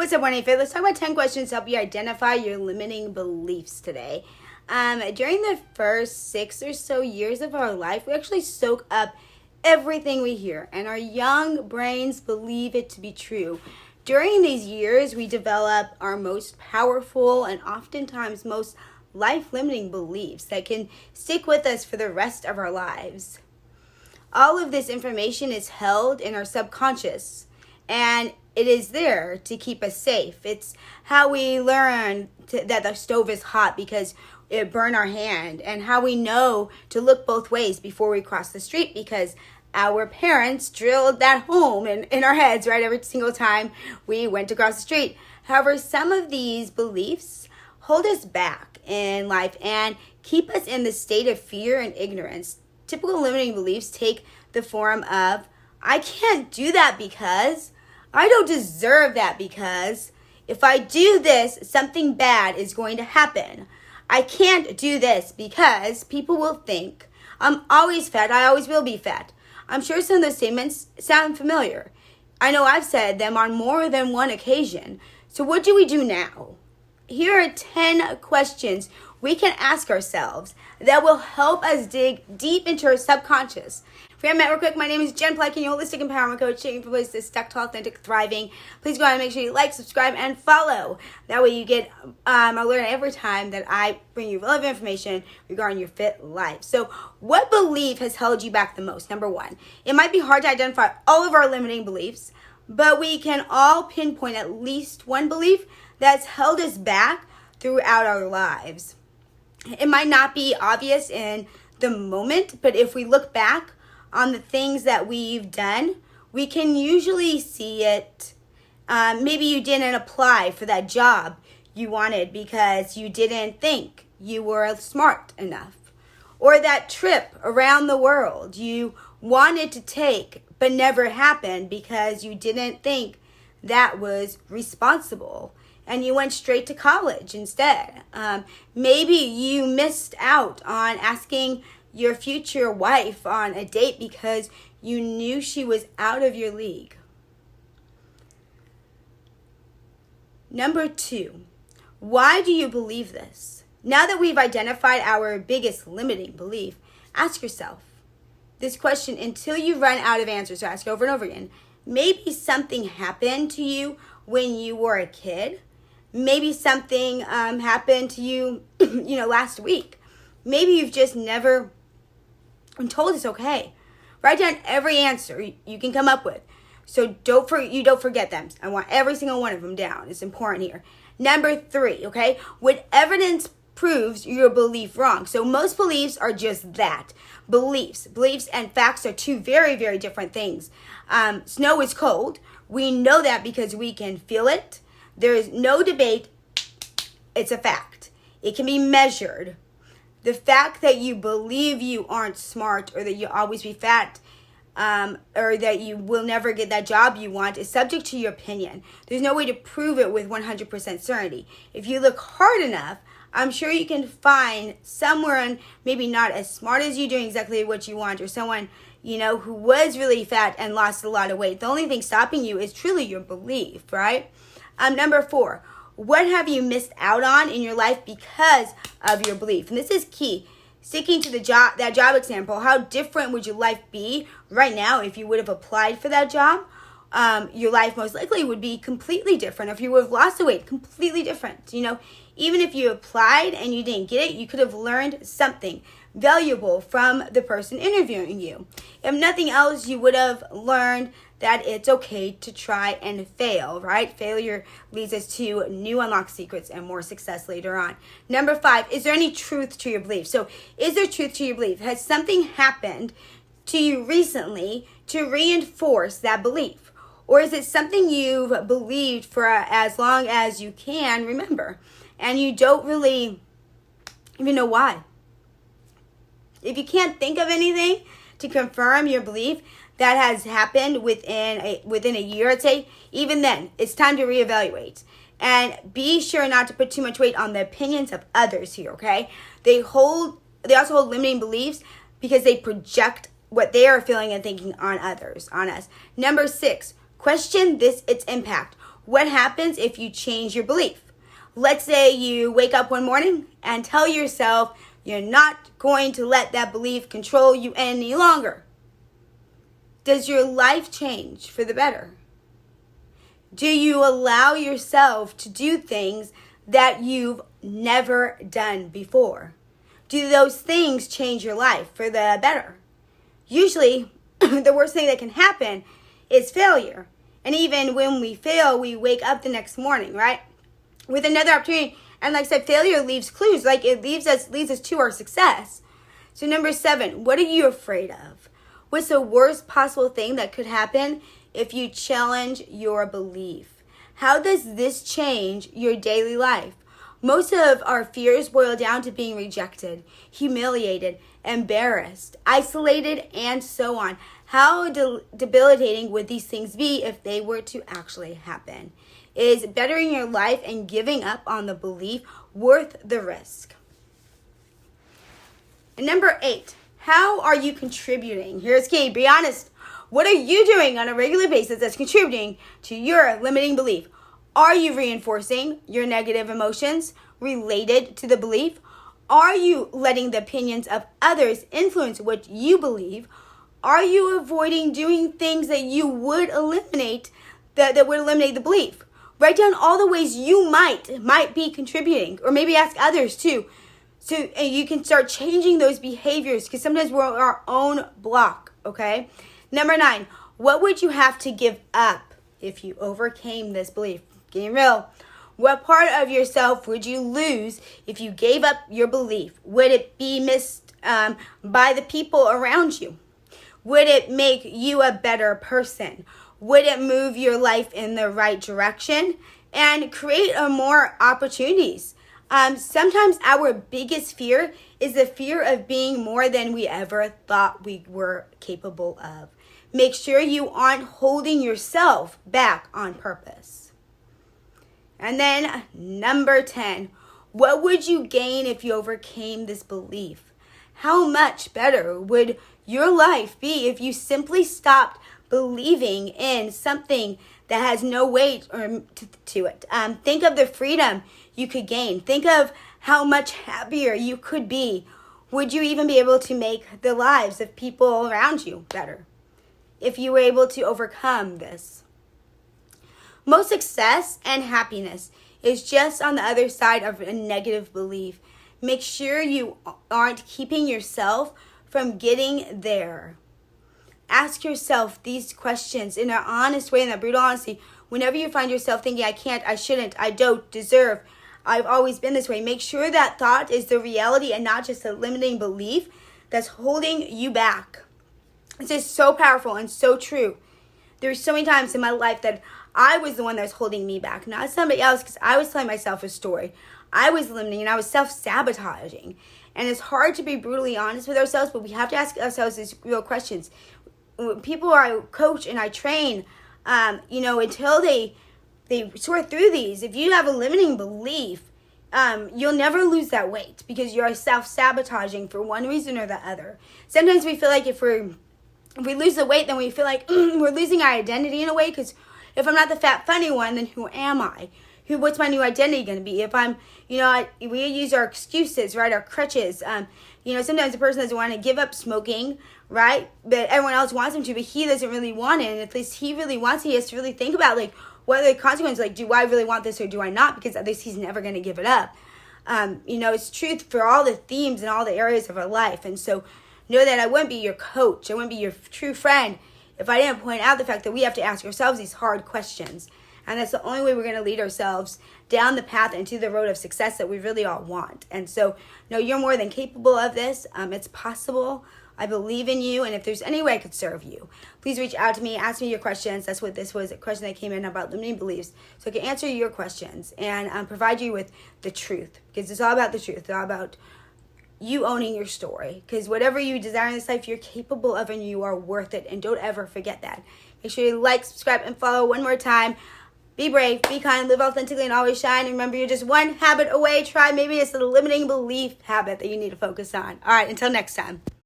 What's up, 1-8 Let's talk about 10 questions to help you identify your limiting beliefs today. During the first 6 or so years of our life, we actually soak up everything we hear, and our young brains believe it to be true. During these years, we develop our most powerful and oftentimes most life-limiting beliefs that can stick with us for the rest of our lives. All of this information is held in our subconscious, and it is there to keep us safe. It's how we learn that the stove is hot because it burned our hand, and how we know to look both ways before we cross the street because our parents drilled that home in our heads, right, every single time we went across the street. However, some of these beliefs hold us back in life and keep us in the state of fear and ignorance. Typical limiting beliefs take the form of, I can't do that because, I don't deserve that because, if I do this, something bad is going to happen. I can't do this because people will think I'm always fat, I always will be fat. I'm sure some of those statements sound familiar. I know I've said them on more than one occasion. So what do we do now? Here are 10 questions we can ask ourselves that will help us dig deep into our subconscious. If we haven't met real quick, my name is Jen Plekin, your holistic empowerment coach, taking for places stuck to authentic thriving. Please go ahead and make sure you like, subscribe, and follow. That way you get alert every time that I bring you relevant information regarding your fit life. So what belief has held you back the most? Number one, it might be hard to identify all of our limiting beliefs, but we can all pinpoint at least one belief that's held us back throughout our lives. It might not be obvious in the moment, but if we look back on the things that we've done, we can usually see it. Maybe you didn't apply for that job you wanted because you didn't think you were smart enough. Or that trip around the world you wanted to take but never happened because you didn't think that was responsible. And you went straight to college instead. Maybe you missed out on asking your future wife on a date because you knew she was out of your league. Number two, why do you believe this? Now that we've identified our biggest limiting belief, ask yourself this question until you run out of answers. So ask it over and over again. Maybe something happened to you when you were a kid. Maybe something happened to you, last week. Maybe you've just never been told it's okay. Write down every answer you can come up with. So don't forget them. I want every single one of them down. It's important here. Number three, okay? What evidence proves your belief wrong? So most beliefs are just that. Beliefs and facts are two very, very different things. Snow is cold. We know that because we can feel it. There is no debate. It's a fact. It can be measured. The fact that you believe you aren't smart or that you'll always be fat or that you will never get that job you want is subject to your opinion. There's no way to prove it with 100% certainty. If you look hard enough, I'm sure you can find someone maybe not as smart as you doing exactly what you want, or someone who was really fat and lost a lot of weight. The only thing stopping you is truly your belief, right? Number four, what have you missed out on in your life because of your belief? And this is key. Sticking to that job example, how different would your life be right now if you would have applied for that job? Your life most likely would be completely different. If you would have lost the weight, completely different. Even if you applied and you didn't get it, you could have learned something valuable from the person interviewing you. If nothing else, you would have learned that it's okay to try and fail, right? Failure leads us to new unlocked secrets and more success later on. Number five, is there any truth to your belief? So is there truth to your belief? Has something happened to you recently to reinforce that belief? Or is it something you've believed for as long as you can remember, and you don't really even know why? If you can't think of anything to confirm your belief that has happened within a year, I'd say, even then, it's time to reevaluate. And be sure not to put too much weight on the opinions of others here, okay? They also hold limiting beliefs because they project what they are feeling and thinking on others, on us. Number 6, question its impact. What happens if you change your belief? Let's say you wake up one morning and tell yourself you're not going to let that belief control you any longer. Does your life change for the better? Do you allow yourself to do things that you've never done before? Do those things change your life for the better? Usually, the worst thing that can happen is failure. And even when we fail, we wake up the next morning, right? With another opportunity. And like I said, failure leaves clues. Like it leads us to our success. So number 7, what are you afraid of? What's the worst possible thing that could happen if you challenge your belief? How does this change your daily life? Most of our fears boil down to being rejected, humiliated, embarrassed, isolated, and so on. How debilitating would these things be if they were to actually happen? Is bettering your life and giving up on the belief worth the risk? And number 8, how are you contributing? Here's key. Be honest. What are you doing on a regular basis that's contributing to your limiting belief? Are you reinforcing your negative emotions related to the belief? Are you letting the opinions of others influence what you believe? Are you avoiding doing things that you would eliminate, that would eliminate the belief? Write down all the ways you might be contributing, or maybe ask others too. So you can start changing those behaviors, because sometimes we're our own block, okay? Number 9, what would you have to give up if you overcame this belief? Getting real. What part of yourself would you lose if you gave up your belief? Would it be missed by the people around you? Would it make you a better person? Would it move your life in the right direction and create more opportunities? Sometimes our biggest fear is the fear of being more than we ever thought we were capable of. Make sure you aren't holding yourself back on purpose. And then number 10, what would you gain if you overcame this belief? How much better would your life be if you simply stopped believing in something that has no weight or to it? Think of the freedom you could gain. Think of how much happier you could be. Would you even be able to make the lives of people around you better if you were able to overcome this? Most success and happiness is just on the other side of a negative belief. Make sure you aren't keeping yourself from getting there. Ask yourself these questions in an honest way, in that brutal honesty. Whenever you find yourself thinking, I can't, I shouldn't, I don't deserve, I've always been this way, make sure that thought is the reality and not just a limiting belief that's holding you back. This is so powerful and so true. There's so many times in my life that I was the one that was holding me back, not somebody else, because I was telling myself a story. I was limiting and I was self-sabotaging. And it's hard to be brutally honest with ourselves, but we have to ask ourselves these real questions. People I coach and I train, until they sort through these. If you have a limiting belief, you'll never lose that weight because you're self-sabotaging for one reason or the other. Sometimes we feel like if we lose the weight, then we feel like we're losing our identity in a way, because if I'm not the fat, funny one, then who am I? What's my new identity going to be? If I'm, we use our excuses, right? Our crutches. Sometimes a person doesn't want to give up smoking, right? But everyone else wants him to, but he doesn't really want it. And at least he really wants it. He has to really think about, what are the consequences? Do I really want this or do I not? Because at least he's never going to give it up. It's truth for all the themes and all the areas of our life. And so know that I wouldn't be your coach. I wouldn't be your true friend if I didn't point out the fact that we have to ask ourselves these hard questions. And that's the only way we're going to lead ourselves down the path into the road of success that we really all want. And so, you're more than capable of this. It's possible. I believe in you. And if there's any way I could serve you, please reach out to me. Ask me your questions. That's what this was, a question that came in about limiting beliefs. So I can answer your questions and provide you with the truth. Because it's all about the truth. It's all about you owning your story. Because whatever you desire in this life, you're capable of and you are worth it. And don't ever forget that. Make sure you like, subscribe, and follow one more time. Be brave, be kind, live authentically, and always shine. And remember, you're just one habit away. Try maybe it's the limiting belief habit that you need to focus on. All right, until next time.